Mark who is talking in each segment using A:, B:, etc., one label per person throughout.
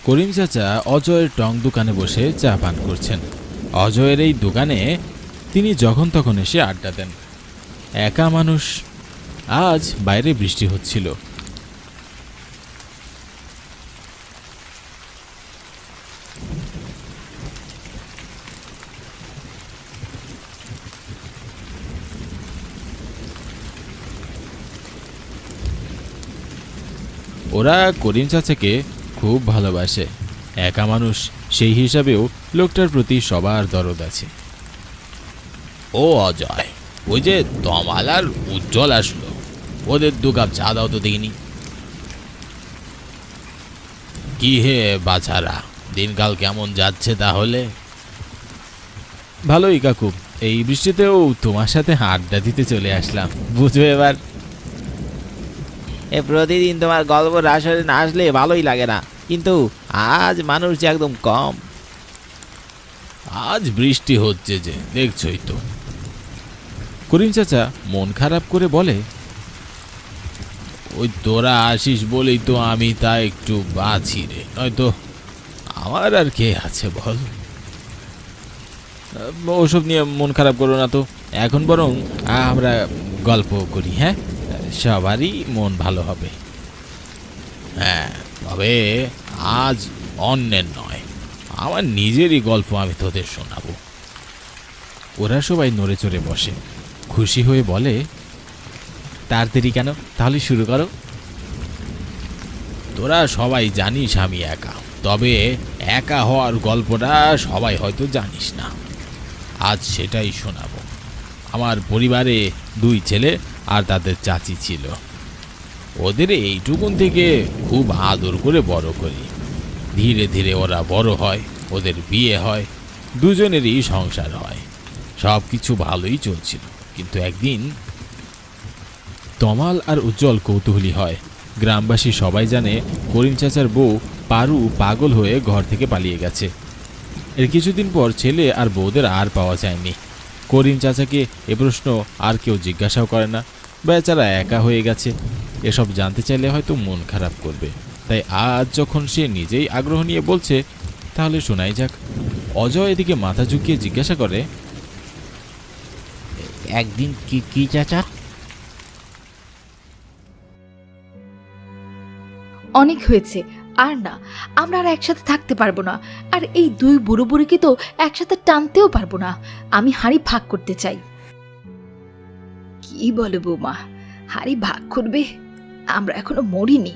A: করিম চাচা অজয়ের টং দোকানে বসে চা পান করছেন। অজয়ের এই দোকানে তিনি যখন তখন এসে আড্ডা দেন। একা মানুষ। আজ বাইরে বৃষ্টি হচ্ছিল। ওরা করিম চাচাকে খুব ভালোবাসে। একা মানুষ, সেই হিসাবেও লোকটার প্রতি সবার দরদ আছে। ও অজয়, ওই যে তমাল আর উজ্জ্বল আসলো, ওদের 2 কাপ চা দাও তো দেখিনি। কি হে বাছারা, দিনকাল কেমন যাচ্ছে তাহলে? ভালোই কাকু, এই বৃষ্টিতেও তোমার সাথে আড্ডা দিতে চলে আসলাম, বুঝবে এবার।
B: প্রতিদিন তোমার গল্প আসরে না আসলে ভালোই লাগে না, কিন্তু আজ মানুষ যে একদম কম।
A: আজ বৃষ্টি হচ্ছে যে, দেখছই তো। করিম চাচা মন খারাপ করে বলে, ওই তোরা আসিস বলেই তো আমি তা একটু বাঁচি রে, নয়তো আমার আর কে আছে বল। ওসব নিয়ে মন খারাপ করো না তো, এখন বরং আমরা গল্প করি। হ্যাঁ, সবারই মন ভালো হবে। হ্যাঁ, তবে আজ অন্যের নয়, আমার নিজেরই গল্প আমি তোদের শোনাবো। ওরা সবাই নড়ে চড়ে বসে, খুশি হয়ে বলে, তার দেরি কেন, তাহলে শুরু করো। তোরা সবাই জানিস আমি একা, তবে একা হওয়ার গল্পটা সবাই হয়তো জানিস না। আজ সেটাই শোনাবো। আমার পরিবারে 2 ছেলে আর তাদের চাচি ছিল। ওদের এইটুকুন থেকে খুব আদর করে বড় করি। ধীরে ধীরে ওরা বড় হয়, ওদের বিয়ে হয়, দুজনেরই সংসার হয়। সব কিছু ভালোই চলছিল, কিন্তু একদিন তমাল আর উজ্জ্বল কৌতূহলী হয়। গ্রামবাসী সবাই জানে করিম চাচার বউ পারু পাগল হয়ে ঘর থেকে পালিয়ে গেছে। এর কিছুদিন পর ছেলে আর বউদের আর পাওয়া যায়নি। করিম চাচাকে এ প্রশ্ন আর কেউ জিজ্ঞাসাও করে না, বেচারা একা হয়ে গেছে। এসব জানতে চাইলে হয়তো মন খারাপ করবে, তাই আজ যখন সে নিজেই আগ্রহ নিয়ে বলছে, তাহলে শোনাই যাক। অজয় এদিকে মাথা ঝুঁকিয়ে জিজ্ঞাসা করে,
B: একদিন কি চাচা?
C: অনেক হয়েছে, আর না, আমরা আর একসাথে থাকতে পারবো না। আর এই 2 বুড়ো বুড়িকে তো একসাথে টানতেও পারবো না। আমি হাঁড়ি ভাগ করতে চাই। কি বলো বৌমা, হাঁড়ি ভাগ করবে? আমরা এখনো মরিনি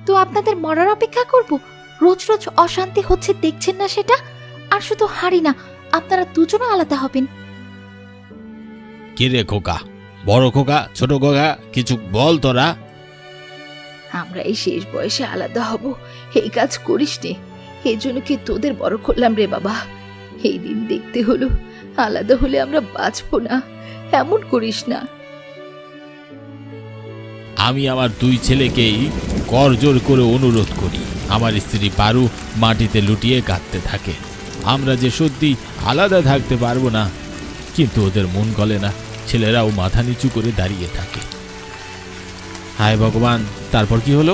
C: তো আপনাদের মরার অপেক্ষা করব? রোজ রোজ অশান্তি হচ্ছে, দেখছেন না সেটা? আর শুধু হাঁড়ি না, আপনারা দুজনে আলাদা হবেন।
A: কে রে খোকা, বড় খোকা, ছোট খোকা, কিছু বল তোরা।
C: আমরা এই শেষ বয়সে আলাদা হব, এই কাজ করিস নে। এই জন্য কি তোদের বড় করলাম রে বাবা। এই দিন দেখতে হলো, আলাদা হলে আমরা বাঁচবো না, এমন করিস না।
A: আমি আমার 2 ছেলেকেই করজোর করে অনুরোধ করি। আমার স্ত্রী পারু মাটিতে লুটিয়ে কাঁদতে থাকে। আমরা যে সত্যি আলাদা থাকতে পারবো না, কিন্তু ওদের মন গলে না। ছেলেরাও মাথা নিচু করে দাঁড়িয়ে থাকে। হায় ভগবান, তারপর কি হলো?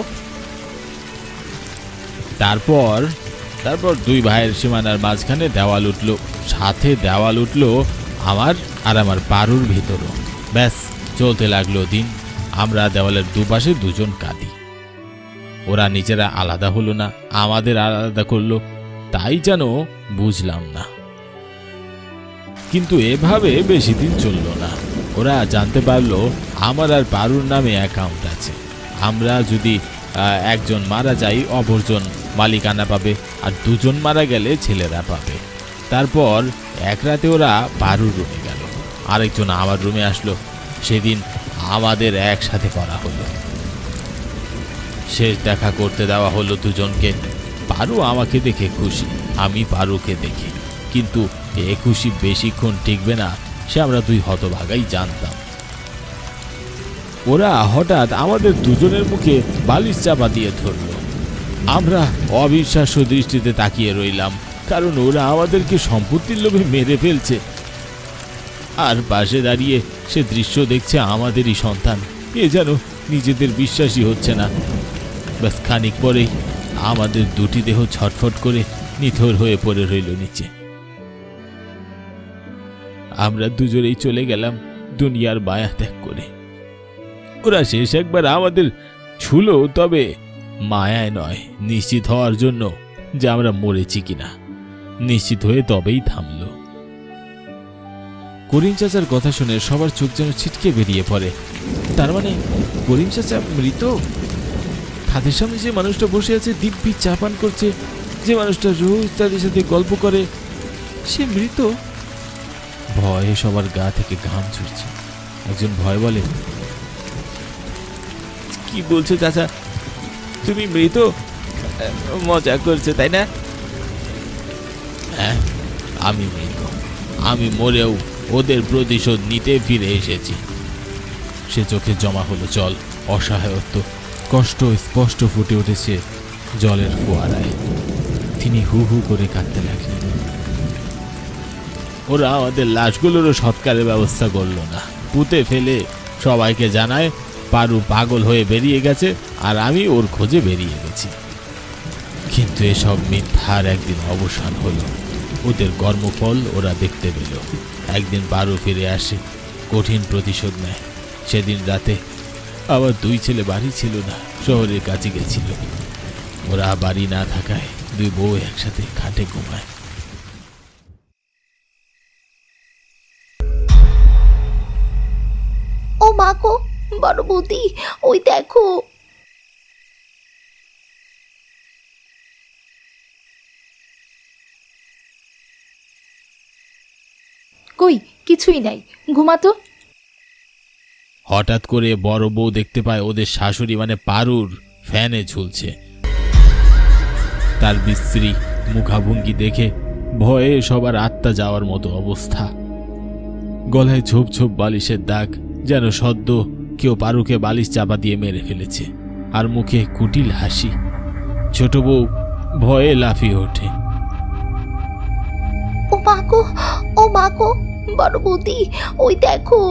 A: তারপর 2 ভাইয়ের সীমানার মাঝখানে দেওয়াল উঠল, সাথে দেওয়াল উঠল আমার আর আমার পারুর ভিতরও। ব্যাস, চলতে লাগলো দিন। আমরা দেওয়ালের দুপাশে দুজন কাঁদি। ওরা নিজেরা আলাদা হলো না, আমাদের আলাদা করলো, তাই যেন বুঝলাম না। কিন্তু এভাবে বেশি দিন চলল না। ওরা জানতে পারলো আমার আর পারুর নামে অ্যাকাউন্ট আছে। আমরা যদি একজন মারা যাই, অপরজন মালিকানা পাবে, আর 2 জন মারা গেলে ছেলেরা পাবে। তারপর এক রাতে ওরা পারুর রুমে গেল, আরেকজন আমার রুমে আসলো। সেদিন আমাদের একসাথে করা হলো। শেষ দেখা করতে দেওয়া হলো 2 জনকে। পারু আমাকে দেখে খুশি, আমি পারুকে দেখি, কিন্তু এ খুশি বেশিক্ষণ টিকবে না, সে আমরা 2 হতভাগাই জানতাম। ওরা হঠাৎ আমাদের 2 জনের মুখে বালিশ চাপা দিয়ে ধরল। আমরা অবিশ্বাস্য দৃষ্টিতে তাকিয়ে রইলাম, কারণ ওরা আমাদেরকে সম্পত্তির লোভে মেরে ফেলছে। আর পাশে দাঁড়িয়ে সে দৃশ্য দেখছে আমাদেরই সন্তান। এ যেন নিজেদের বিশ্বাসই হচ্ছে না। ব্যাস খানিক পরেই আমাদের দুটি দেহ ছটফট করে নিথর হয়ে পড়ে রইল নিচে। আমরা দুজনেই চলে গেলাম দুনিয়ার মায়া ত্যাগ করে। ওরা শেষ একবার আমাদের ছুলো, তবে মায়ায় নয়, নিশ্চিত হওয়ার জন্য যে আমরা মরেছি কিনা। নিশ্চিত হয়ে তবেই থামল। করিম চাচার কথা শুনে সবার চোখ যেন ছিটকে বেরিয়ে পড়ে। তার মানে করিম চাচা মৃত? তাদের সামনে যে মানুষটা বসে আছে, দিব্যি চা পান করছে, যে মানুষটা রোজ তাদের সাথে গল্প করে, সে মৃত? ভয়ে সবার গা থেকে ঘাম ঝরছে। একজন ভয় বলে,
B: কি বলছো চাচা, তুমি মৃত? মজা করছো তাই না?
A: হ্যাঁ, আমি মৃত। আমি মরেও ওদের প্রতিশোধ নিতে ফিরে এসেছি। সে চোখে জমা হলো জল, অসহায়ত্ব, কষ্ট স্পষ্ট ফুটে উঠেছে জলের ফোয়ারায়। তিনি হু হু করে কাঁদতে লাগলেন। ওরা আমাদের লাশগুলোরও সৎকারের ব্যবস্থা করলো না, পুঁতে ফেলে সবাইকে জানায় পারু পাগল হয়ে বেরিয়ে গেছে আর আমি ওর খোঁজে বেরিয়ে গেছি। কিন্তু এসব মিথ্যার একদিন অবসান হলো। ওদের কর্মফল ওরা দেখতে পেল। একদিন পারু ফিরে আসে, কঠিন প্রতিশোধ নেয়। সেদিন রাতে আবার দুই ছেলে বাড়ি ছিল না, শহরের কাছে গেছিল। ওরা বাড়ি না থাকায় দুই বউ একসাথে খাটে ঘুমায়।
C: ও মা গো, বড় বৌদি, ওই দেখো। কই, কিছুই নাই, ঘুমাতো।
A: হঠাৎ করে বড় বউ দেখতে পায় ওদের শাশুড়ি মানে পারুর ফ্যানে ঝুলছে। তার বিশ্রী মুখাভঙ্গি দেখে ভয়ে সবার আত্মা যাওয়ার মতো অবস্থা। গলায় ঝোপ ঝোপ বালিশের দাগ, যেন সদ্য কেউ পারুকে বালিশ চাপা দিয়ে মেরে ফেলেছে। আর মুখে কুটিল হাসি। ছোট বউ ভয়ে লাফিয়ে ওঠে।
C: ও মা গো, ও মা গো, বড় বৌদি, ওই দেখো।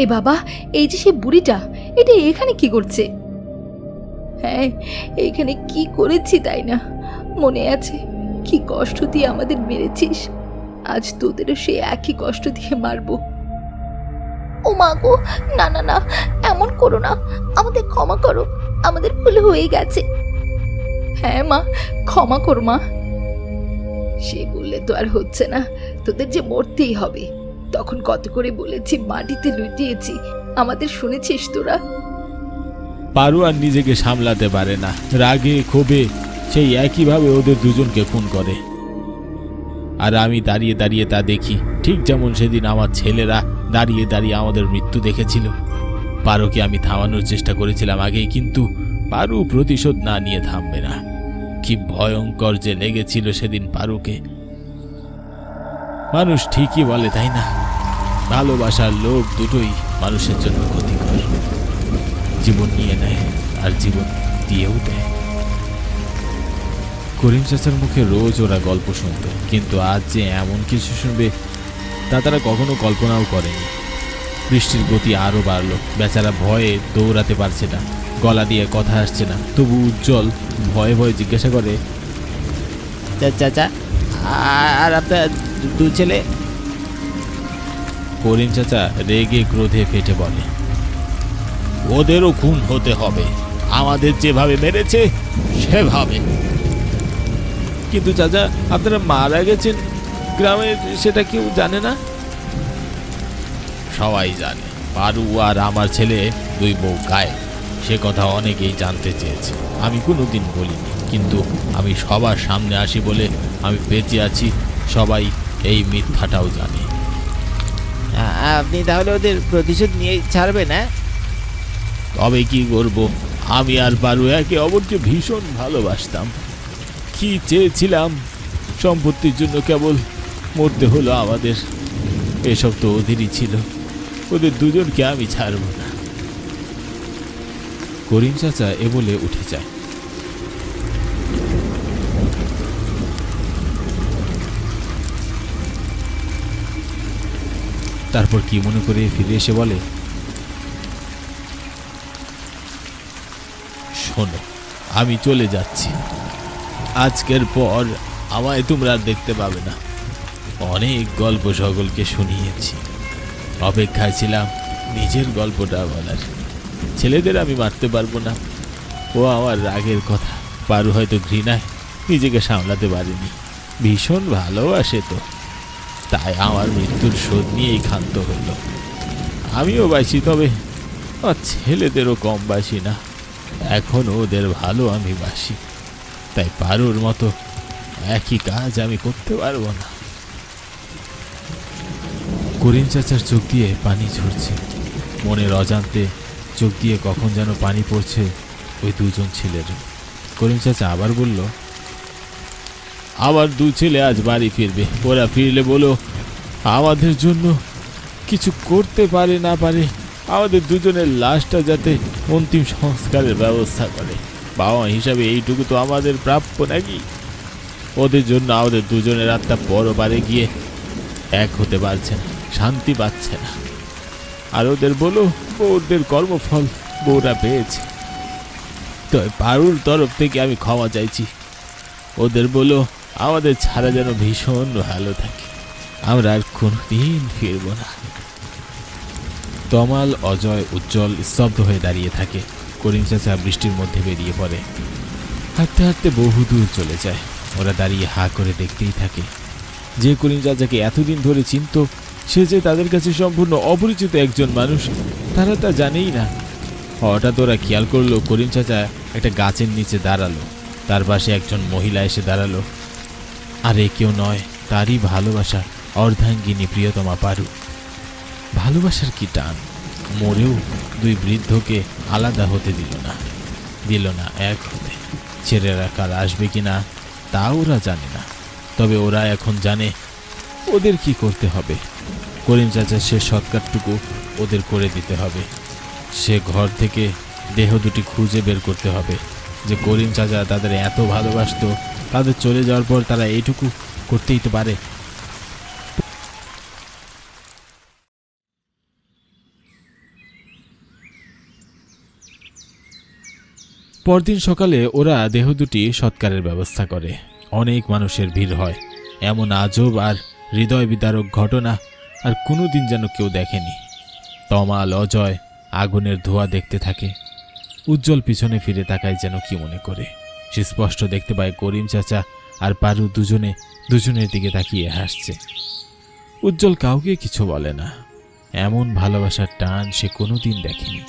C: এ বাবা, এই যে সে বুড়িটা, এটা এখানে কি করছে? হ্যাঁ, এখানে কি করেছি তাই না? মনে আছে কি কষ্ট দিয়ে আমাদের মেরেছিস, আজ তোদেরও সে একই কষ্ট দিয়ে মারবো। ও মা গো, না না না, এমন করো না, আমাদের ক্ষমা করো, আমাদের ভুল হয়ে গেছে। হ্যাঁ মা, ক্ষমা করো মা। সে বললে তো আর হচ্ছে না, তোদের যে মরতেই হবে। তখন কত করে বলেছি, মাটিতে লুটিয়েছি, আমাদের শুনেছিস তোরা?
A: পারু আর নিজেকে সামলাতে পারে না, রাগে ক্ষোভে সেই একইভাবে ওদের দুজনকে খুন করে। আর আমি দাঁড়িয়ে দাঁড়িয়ে তা দেখি, ঠিক যেমন সেদিন আমার ছেলেরা দাঁড়িয়ে দাঁড়িয়ে আমাদের মৃত্যু দেখেছিল। পারুকে আমি থামানোর চেষ্টা করেছিলাম আগেই, কিন্তু পারু প্রতিশোধ না নিয়ে থামবে না। কি ভয়ঙ্কর যে লেগেছিল সেদিন পারুকে। মানুষ ঠিকই বলে তাই না, ভালোবাসার লোভ দুটোই মানুষের জন্য ক্ষতিকর। জীবন নিয়ে নেয় আর জীবন দিয়েও দেয়। করিম চাচার মুখে রোজ ওরা গল্প শুনত, কিন্তু আজ যে এমন কিছু শুনবে তা তারা কখনো কল্পনাও করেনি। বৃষ্টির গতি আরো বাড়লো। বেচারা ভয়ে দৌড়াতে পারছে না, গলা দিয়ে কথা আসছে না। তবু উজ্জ্বল ভয়ে ভয়ে জিজ্ঞাসা করে,
B: চাচা, আর আপনার দু ছেলে?
A: করিম চাচা রেগে ক্রোধে ফেটে বলে, ওদেরও খুন হতে হবে, আমাদের যেভাবে মেরেছে সেভাবে।
B: কিন্তু চাচা, আপনারা মারা গেছেন, গ্রামে সেটা কেউ জানে না?
A: সবাই জানে পারু আর আমার ছেলে দুই বউ গায়ে। সে কথা অনেকেই জানতে চেয়েছে, আমি কোনোদিন বলিনি। কিন্তু আমি সবার সামনে আসি বলে আমি বেঁচে আছি, সবাই এই মিথ্যাটাও জানে।
B: আপনি তাহলে ওদের প্রতিশোধ নিয়ে ছাড়বেন? না
A: তবে কি করব, আমি আর পারু একে অপরকে ভীষণ ভালোবাসতাম। কি চেয়েছিলাম, সম্পত্তির জন্য কেবল মরতে হলো আমাদের। এসব তো ওদেরই ছিল, ওদের দুজনকে আমি ছাড়ব না। করিম চাচা এ বলে উঠে যায়। তারপর কি মনে করে ফিরে এসে বলে, শোনো, আমি চলে যাচ্ছি। আজকের পর আমায় তোমরা আর দেখতে পাবে না। অনেক গল্প সকলকে শুনিয়েছি, অপেক্ষায় ছিলাম নিজের গল্পটা বলার। ছেলেদের আমি মারতে পারবো না, ও আমার রাগের কথা পারু হয়তো ঘৃণায় নিজেকে সামলাতে পারেনি। ভীষণ ভালোবাসে তো, তাই আমার মৃত্যুর শোধ নিয়েই ক্ষান্ত হইল। আমিও বাসি, তবে আমার ছেলেদেরও কম বাসি না। এখনও ওদের ভালো আমি বাসি, তাই পারুর মতো একই কাজ আমি করতে পারবো না। করিম চাচার চোখ দিয়ে পানি ঝরছে, মনের অজান্তে চোখ দিয়ে কখন যেন পানি পড়ছে ওই দুজন ছেলের। করিম চাচা আবার বলল, আবার 2 ছেলে আজ বাড়ি ফিরবে। ওরা ফিরলে বলো আমাদের জন্য কিছু করতে পারে না পারে, আমাদের দুজনের লাশটা যাতে অন্তিম সংস্কারের ব্যবস্থা করে। বাবা হিসাবে এইটুকু তো আমাদের প্রাপ্য নাকি? ওদের জন্য আমাদের দুজনের আত্মা পরপারে গিয়ে এক হতে পারছে না, শান্তি পাচ্ছে না। আর ওদের বলো বউদের কর্মফল বউরা পেয়েছে। তো পারুর তরফ থেকে আমি ক্ষমা চাইছি। ওদের বলো আমাদের ছাড়া যেন ভীষণ ভালো থাকে, আমরা আর কোনোদিন ফিরব না। তমাল, অজয়, উজ্জ্বল স্তব্ধ হয়ে দাঁড়িয়ে থাকে। করিম চাচা বৃষ্টির মধ্যে বেরিয়ে পড়ে, হাঁটতে হাঁটতে বহুদূর চলে যায়। ওরা দাঁড়িয়ে হা করে দেখতেই থাকে। যে করিম চাচাকে এতদিন ধরে চিনত, সে যে তাদের কাছে সম্পূর্ণ অপরিচিত একজন মানুষ, তারা তা জানেই না। হঠাৎ ওরা খেয়াল করলো করিম চাচা একটা গাছের নিচে দাঁড়ালো, তার পাশে একজন মহিলা এসে দাঁড়ালো। আর এ কেউ নয়, তারই ভালোবাসা অর্ধাঙ্গিনী প্রিয়তমা পারু। ভালোবাসার কি টান, মরেও 2 বৃদ্ধকে আলাদা হতে দিল না এক হতে। ছেলেরা কাল আসবে কিনা তা ওরা জানে না, তবে ওরা এখন জানে ওদের কি করতে হবে। করিম চাচার সে সৎকারটুকু ওদের করে দিতে হবে। সে ঘর থেকে দেহ দুটি খুঁজে বের করতে হবে। যে করিম চাচা তাদের এত ভালোবাসতো, তাদের চলে যাওয়ার পর তারা এইটুকু করতেই তো পারে। পরদিন সকালে ওরা দেহ দুটি সৎকারের ব্যবস্থা করে। অনেক মানুষের ভিড় হয়। এমন আজব আর হৃদয় বিদারক ঘটনা আর কোনোদিন যেন কেউ দেখেনি। তমাল, অজয় আগুনের ধোঁয়া দেখতে থাকে। উজ্জ্বল পিছনে ফিরে তাকায় যেন কি মনে করে। সে স্পষ্ট দেখতে পায় করিম চাচা আর পারু দুজনের দিকে তাকিয়ে হাসছে। উজ্জ্বল কাউকে কিছু বলে না। এমন ভালোবাসার টান সে কোনোদিন দেখেনি।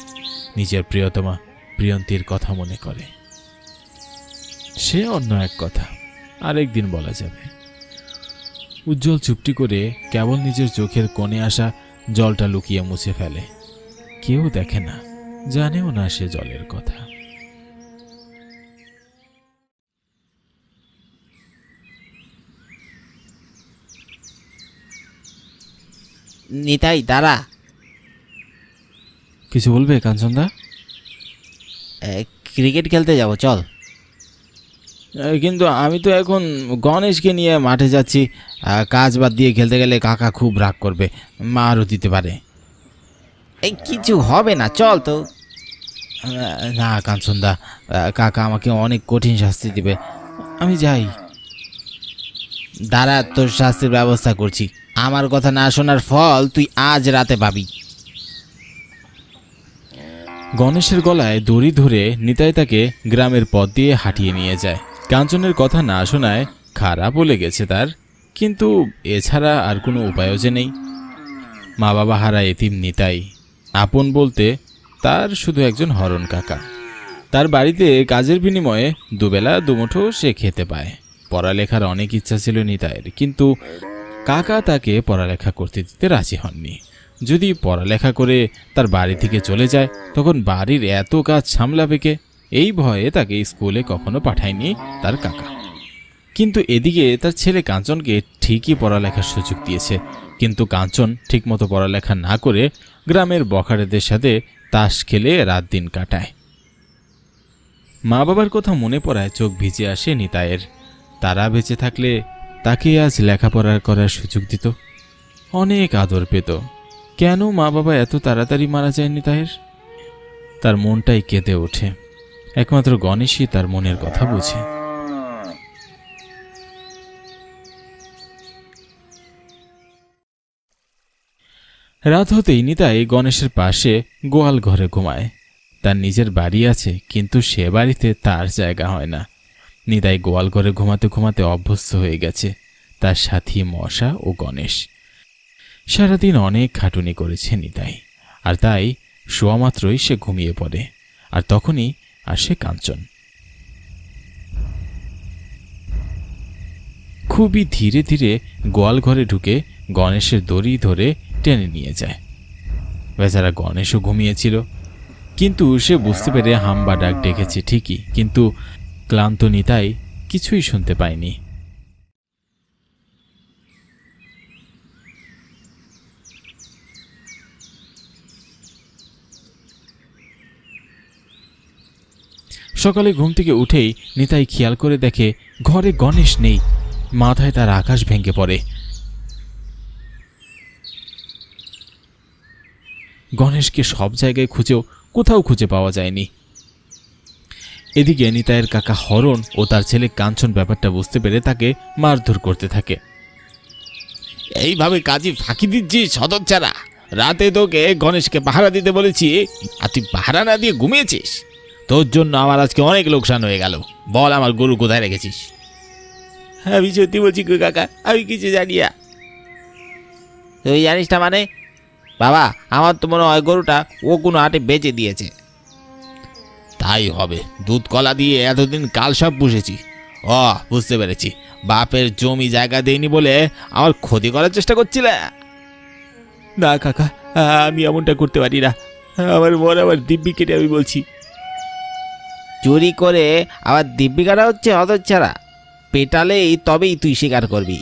A: নিজের প্রিয়তমা প্রিয়ন্তীর কথা মনে করে। সে অন্য এক কথা, আরেকদিন বলা যাবে। উজ্জ্বল চুপটি করে কেবল নিজের চোখের কোণে আসা জলটা লুকিয়ে মুছে ফেলে। কেউ দেখে না, জানেও না সে জলের কথা।
B: নিতাই দাঁড়া।
A: কিছু বলবে কাঞ্চনদা?
B: ক্রিকেট খেলতে যাব, চল। কিন্তু আমি তো এখন গণেশকে নিয়ে মাঠে যাচ্ছি। কাজ বাদ দিয়ে খেলতে গেলে কাকা খুব রাগ করবে, মারও দিতে পারে। এই কিছু হবে না, চল তো। না কাঞ্চনদা, কাকা আমাকে অনেক কঠিন শাস্তি দিবে, আমি যাই। দাঁড়া, তোর শাস্তির ব্যবস্থা করছি। আমার কথা না শোনার ফল তুই আজ রাতে পাবি।
A: গণেশের গলায় দড়ি ধরে নিতাই তাকে গ্রামের পথ দিয়ে হাঁটিয়ে নিয়ে যায়। কাঞ্চনের কথা না শোনায় খারাপও লেগেছে তার, কিন্তু এছাড়া আর কোনো উপায়ও যে নেই। মা বাবা হারা এতিম নিতাই। আপন বলতে তার শুধু একজন হরণ কাকা। তার বাড়িতে কাজের বিনিময়ে দুবেলা দুমুঠো সে খেতে পায়। পড়ালেখার অনেক ইচ্ছা ছিল নিতাইয়ের, কিন্তু কাকা তাকে পড়ালেখা করতে দিতে রাজি হননি। যদি পড়ালেখা করে তার বাড়ি থেকে চলে যায়, তখন বাড়ির এত কাজ সামলাবে কে? এই ভয়ে তাকে স্কুলে কখনো পাঠায়নি তার কাকা। কিন্তু এদিকে তার ছেলে কাঞ্চনকে ঠিকই পড়ালেখার সুযোগ দিয়েছে, কিন্তু কাঞ্চন ঠিকমতো পড়ালেখা না করে গ্রামের বখাটেদের সাথে তাস খেলে রাত দিন কাটায়। মা বাবার কথা মনে পড়ায় চোখ ভিজে আসে নিতাইয়ের। তারা বেঁচে থাকলে তাকে আজ লেখাপড়া করার সুযোগ দিত, অনেক আদর পেত। কেন মা বাবা এত তাড়াতাড়ি মারা যায় নিতাইয়ের? তার মনটাই কেঁদে ওঠে। একমাত্র গণেশই তার মনের কথা বুঝে। রাত হতেই নিতাই গণেশের পাশে গোয়াল ঘরে ঘুমায়। তার নিজের বাড়ি আছে, কিন্তু সে বাড়িতে তার জায়গা হয় না। নিতাই গোয়াল ঘরে ঘুমাতে ঘুমাতে অভ্যস্ত হয়ে গেছে। তার সাথী মশা ও গণেশ। সারাদিন অনেক খাটুনি করেছে নিতাই, আর তাই শোয়া মাত্রই সে ঘুমিয়ে পড়ে। আর তখনই আসে কাঞ্চন। খুবই ধীরে ধীরে গোয়াল ঘরে ঢুকে গণেশের দড়ি ধরে টেনে নিয়ে যায়। বেচারা গণেশও ঘুমিয়েছিল, কিন্তু সে বুঝতে পেরে হাম্বা ডাক ডেকেছে ঠিকই, কিন্তু ক্লান্ত নিতাই কিছুই শুনতে পায়নি। সকালে ঘুম থেকে উঠেই নিতাই খেয়াল করে দেখে ঘরে গণেশ নেই। মাথায় তার আকাশ ভেঙে পড়ে। গণেশকে সব জায়গায় খুঁজেও কোথাও খুঁজে পাওয়া যায়নি। এদিকে নিতাইয়ের কাকা হরণ ও তার ছেলে কাঞ্চন ব্যাপারটা বুঝতে পেরে তাকে মারধর করতে থাকে।
B: এইভাবে কাজে ফাঁকি দিচ্ছিস হতচ্ছাড়া? রাতে তোকে গণেশকে পাহারা দিতে বলেছি, আর তুই পাহারা না দিয়ে ঘুমিয়েছিস। তোর জন্য আমার আজকে অনেক লোকসান হয়ে গেল। বল, আমার গরু কোথায় রেখেছিস?
D: আমি সত্যি বলছি গো কাকা, আমি কিছু জানি না।
B: তুই জানিস না মানে? বাবা, আমার তো মনে হয় গরুটা ও কোনো হাটে বেচে দিয়েছে। তাই হবে, দুধ কলা দিয়ে এতদিন কাল সব পুষেছি। ও, বুঝতে পেরেছি, বাপের জমি জায়গা দেয়নি বলে আমার ক্ষতি করার চেষ্টা করছিলে।
D: না কাকা, আমি এমনটা করতে পারি না। আমার মন আমার দিব্যি কেটে আমি বলছি।
B: চুরি করে আবার দিব্যি কাটা হচ্ছে হতচ্ছাড়া? পেটালেই তবেই তুই স্বীকার করবি।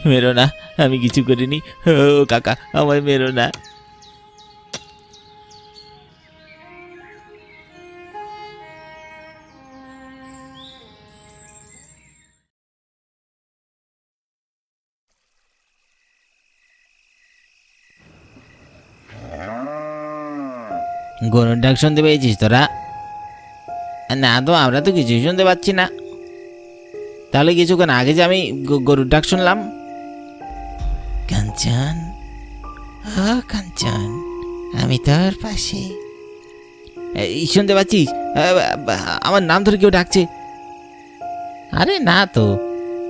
D: মেরো না, আমি কিছু করিনি। ও কাকা, আমায় মেরো না।
B: গরুর ডাক শুনতে পেয়েছিস তোরা? না তো, আমরা তো কিছুই শুনতে পাচ্ছি না। তাহলে কিছুক্ষণ আগে যে আমি গরুর ডাক শুনলাম। কাঞ্চন, ও কাঞ্চন, আমি তোর পাশে। শুনতে পাচ্ছিস? আমার নাম ধরে কেউ ডাকছে। আরে না তো,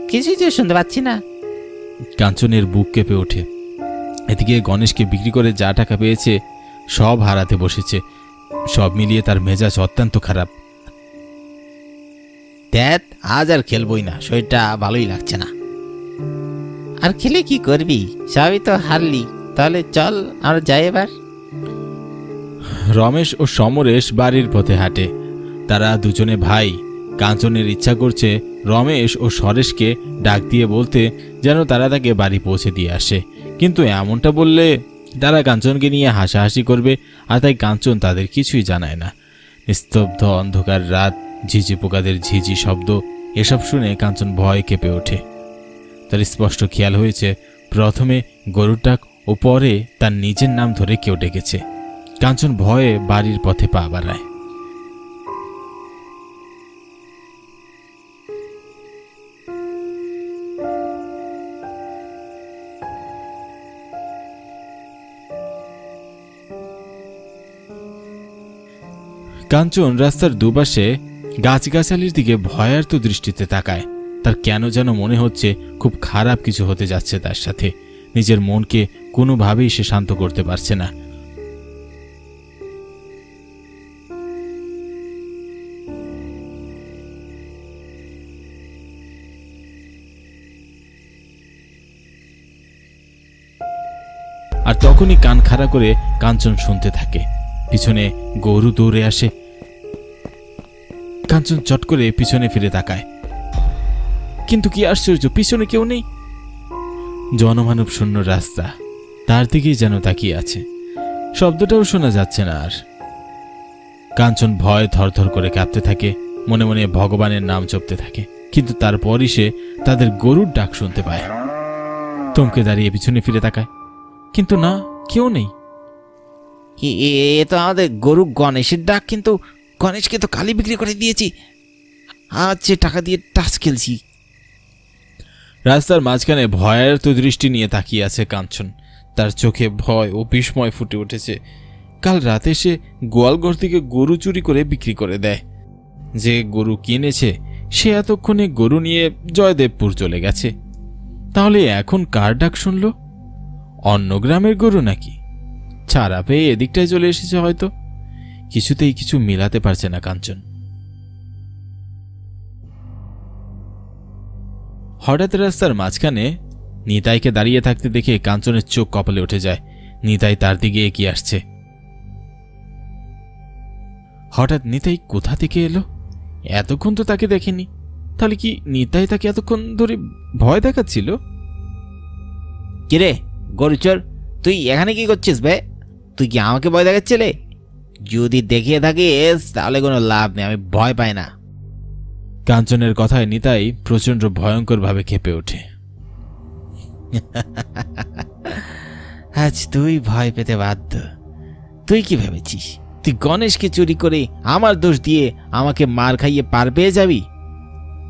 B: কিছুই তো শুনতে পাচ্ছি না।
A: কাঞ্চনের বুক কেঁপে ওঠে। এদিকে গণেশকে বিক্রি করে যা টাকা পেয়েছে সব হারাতে বসেছে। সব মিলিয়ে তার মেজাজ অত্যন্ত খারাপ।
B: দেখ, আজ আর খেলবই না, শরীরটা ভালোই লাগছে না। আর খেলে কি করবি? সবই তো হারলি। তাহলে চল, আমরা যাই এবার।
A: রমেশ ও সমরেশ বাড়ির পথে হাঁটে। তারা দুজনে ভাই। কাঞ্চনের ইচ্ছা করছে রমেশ ও সরেশকে ডাক দিয়ে বলতে যেন তারা তাকে বাড়ি পৌঁছে দিয়ে আসে, কিন্তু এমনটা বললে তারা কাঞ্চনকে নিয়ে হাসাহাসি করবে, আর তাই কাঞ্চন তাদের কিছুই জানায় না। নিস্তব্ধ অন্ধকার রাত, ঝিঝি পোকাদের ঝিঝি শব্দ, এসব শুনে কাঞ্চন ভয় কেঁপে ওঠে। তার স্পষ্ট খেয়াল হয়েছে প্রথমে গরুর ডাক ও পরে তার নিজের নাম ধরে কেউ ডেকেছে। কাঞ্চন ভয়ে বাড়ির পথে পা বাড়ায়। কাঞ্চন রাস্তার দুপাশে গাছগাছালির দিকে ভয়ার্ত দৃষ্টিতে তাকায়। তার কেন যেন মনে হচ্ছে খুব খারাপ কিছু হতে যাচ্ছে তার সাথে। নিজের মনকে কোনোভাবেই সে শান্ত করতে পারছে না। আর তখনই কান খাড়া করে কাঞ্চন শুনতে থাকে। পিছনে গরু দৌড়ে আসে। কাঞ্চন চট করে পিছনে ফিরে তাকায়, কিন্তু কি আশ্চর্য, পিছনে কেউ নেই। জনমানব শূন্য রাস্তা, তার দিকেই যেন তাকিয়ে আছে। শব্দটাও শোনা যাচ্ছে না আর। কাঞ্চন ভয় থরথর করে কাঁপতে থাকে, মনে মনে ভগবানের নাম জপতে থাকে, কিন্তু তারপরই সে তাদের গরুর ডাক শুনতে পায়। থমকে দাঁড়িয়ে পিছনে ফিরে তাকায়, কিন্তু না, কেউ নেই।
B: এ তো আমাদের গরু গণেশের ডাক, কিন্তু গণেশকে তো কালি বিক্রি করে দিয়েছি, আজ যে টাকা দিয়ে টাচ খেলছি।
A: রাস্তার মাঝখানে ভয়ার্ত দৃষ্টি নিয়ে তাকিয়ে আছে কাঞ্চন। তার চোখে ভয় ও বিস্ময় ফুটে উঠেছে। কাল রাতে সে গোয়ালঘর থেকে গরু চুরি করে বিক্রি করে দেয়। যে গরু কিনেছে সে এতক্ষণে গরু নিয়ে জয়দেবপুর চলে গেছে। তাহলে এখন কার ডাক শুনল? অন্য গ্রামের গরু নাকি? ছাড়া পেয়ে এদিকটায় চলে এসেছে হয়তো। কিছুতেই কিছু মিলাতে পারছে না কাঞ্চন। হঠাৎ রাস্তার মাঝখানে নিতাইকে দাঁড়িয়ে থাকতে দেখে কাঞ্চনের চোখ কপালে উঠে যায়। নিতাই তার দিকে এগিয়ে আসছে। হঠাৎ নিতাই কোথা থেকে এলো? এতক্ষণ তো তাকে দেখেনি। তাহলে কি নিতাই তাকে এতক্ষণ ধরে ভয় দেখাচ্ছিল?
B: কিরে গরুচর, তুই এখানে কি করছিস বে? তুই কি আমাকে ভয় দেখাচ্ছিলে? যদি দেখিয়ে থাকিস তাহলে কোনো লাভ নেই, আমি ভয় পাই না।
A: কাঞ্চনের কথায় নিতাই প্রচন্ড ভয়ঙ্কর ভাবে খেপে ওঠে।
B: আজ তুই ভয় পেতে বাধ্য। তুই কি ভেবেছিস তুই গণেশকে চুরি করে আমার দোষ দিয়ে আমাকে মার খাইয়ে পার পেয়ে যাবি?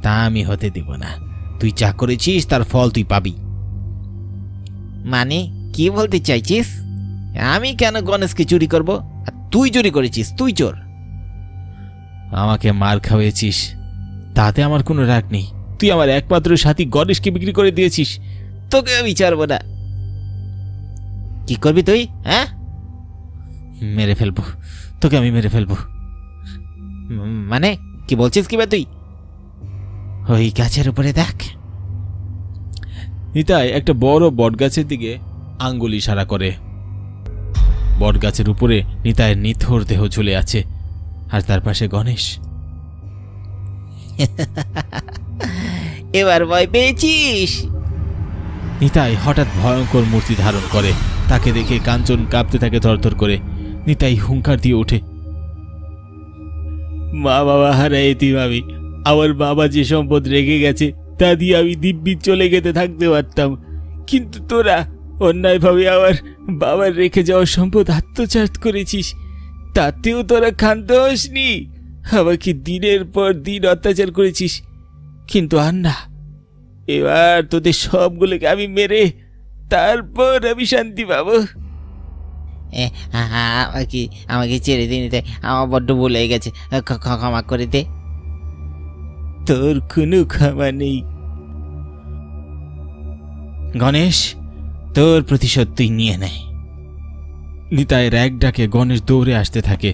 B: তা আমি হতে দেব না। তুই যা করেছিস তার ফল তুই পাবি। মানে কি বলতে চাইছিস? আমি কেন গণেশকে চুরি করব? আর তুই চুরি করেছিস, তুই চোর।
A: আমাকে মার খাওয়িয়েছিস, তাতে আমার কোনো রাগ নেই। তুই আমার একমাত্র সাথী গণেশকে বিক্রি করে দিয়েছিস।
B: তোকে আমি ছাড়বো না। কি করবি তুই? হ্যাঁ,
A: মেরে ফেলবো তোকে, আমি মেরে ফেলবো।
B: মানে কি বলছিস কি বে তুই? ওই গাছের উপরে দেখ।
A: নিতাই একটা বড় বটগাছের দিকে আঙ্গুল ইশারা করে। বটগাছের উপরে নিতাইয়ের নিথর দেহ ঝুলে আছে, আর তার পাশে গণেশ।
B: এবার ভয় পেয়েছিস?
A: নিতাই হঠাৎ ভয়ঙ্কর মূর্তি ধারণ করে। তাকে দেখে কাঞ্চন কাঁপতে থাকে থরথর করে। নিতাই হুঙ্কার দিয়ে ওঠে,
D: মা বাবা হারা এতিম আমি। আমার বাবা যে সম্পদ রেখে গেছে তা দিয়ে আমি দিব্যি চলে গেতে থাকতে পারতাম, কিন্তু তোরা অন্যায়ভাবে আমার বাবার রেখে যাওয়া সম্পদ আত্মসাৎ করেছিস। তাতেও তোরা ক্ষান্ত হসনি, আমাকে দিনের পর দিন অত্যাচার করেছিস। কিন্তু আর না, এবার তোদের সবগুলোকে আমি মেরে তারপর আমি শান্তি পাবো।
B: আমাকে ছেড়ে দিন, আমার বড্ড ভুল হয়ে গেছে, ক্ষমা করে দে।
D: তোর কোনো ক্ষমা নেই।
A: গণেশ, তোর প্রতিশোধ তুই নিয়ে নেয়। নিতাইয়ের এক ডাকে গণেশ দৌড়ে আসতে থাকে।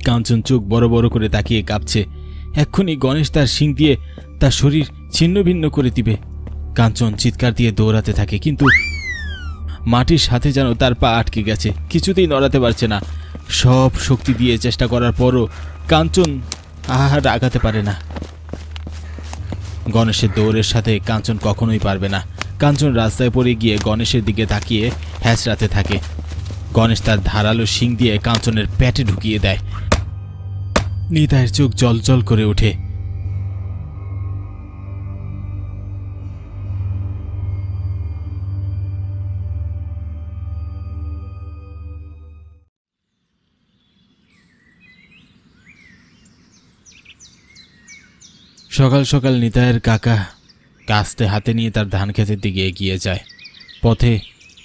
A: কাঞ্চন চোখ বড় বড় করে তাকিয়ে কাঁপছে। এক্ষুনি গণেশ তার শিং দিয়ে তার শরীর ছিন্ন ভিন্ন করে দিবে। কাঞ্চন চিৎকার দিয়ে দৌড়াতে থাকে, কিন্তু মাটির সাথে যেন তার পা আটকে গেছে, কিছুতেই নড়াতে পারছে না। সব শক্তি দিয়ে চেষ্টা করার পরও কাঞ্চন আর আগাতে পারে না। গণেশের দৌড়ের সাথে কাঞ্চন কখনোই পারবে না। কাঞ্চন রাস্তায় পড়ে গিয়ে গণেশের দিকে তাকিয়ে হ্যাঁচড়াতে থাকে। গণেশ তার ধারালো শিং দিয়ে কাঞ্চনের পেটে ঢুকিয়ে দেয়। নিতাইয়ের চোখ জলজল করে ওঠে। সকাল সকাল নিতাইয়ের কাকা কাস্তে হাতে নিয়ে তার ধান ক্ষেতের দিকে এগিয়ে যায়। পথে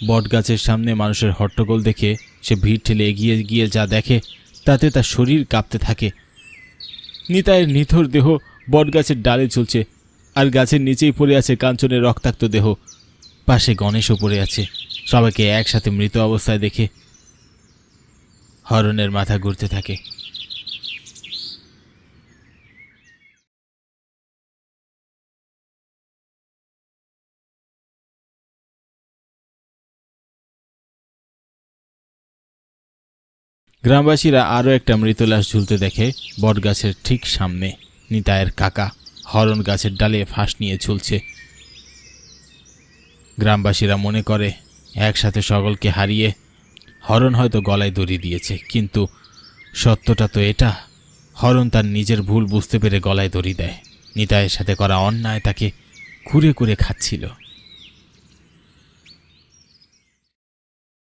A: বটগাছের সামনে মানুষের হট্টগোল দেখে সে ভিড় ঠেলে এগিয়ে গিয়ে যা দেখে তাতে তার শরীর কাঁপতে থাকে। নিতাইয়ের নিথর দেহ বটগাছের ডালে ঝুলছে, আর গাছের নিচেই পড়ে আছে কাঞ্চনের রক্তাক্ত দেহ। পাশে গণেশও পড়ে আছে। সবাইকে একসাথে মৃত অবস্থায় দেখে হরণের মাথা ঘুরতে থাকে। গ্রামবাসীরা আরও একটা মৃত লাশ ঝুলতে দেখে বটগাছের ঠিক সামনে। নিতাইয়ের কাকা হরণ গাছের ডালে ফাঁস নিয়ে ঝুলছে। গ্রামবাসীরা মনে করে একসাথে সকলকে হারিয়ে হরণ হয়তো গলায় দড়ি দিয়েছে, কিন্তু সত্যটা তো এটা, হরণ তার নিজের ভুল বুঝতে পেরে গলায় দড়ি দেয়। নিতাইয়ের সাথে করা অন্যায় তাকে কুরে কুরে খাচ্ছিল।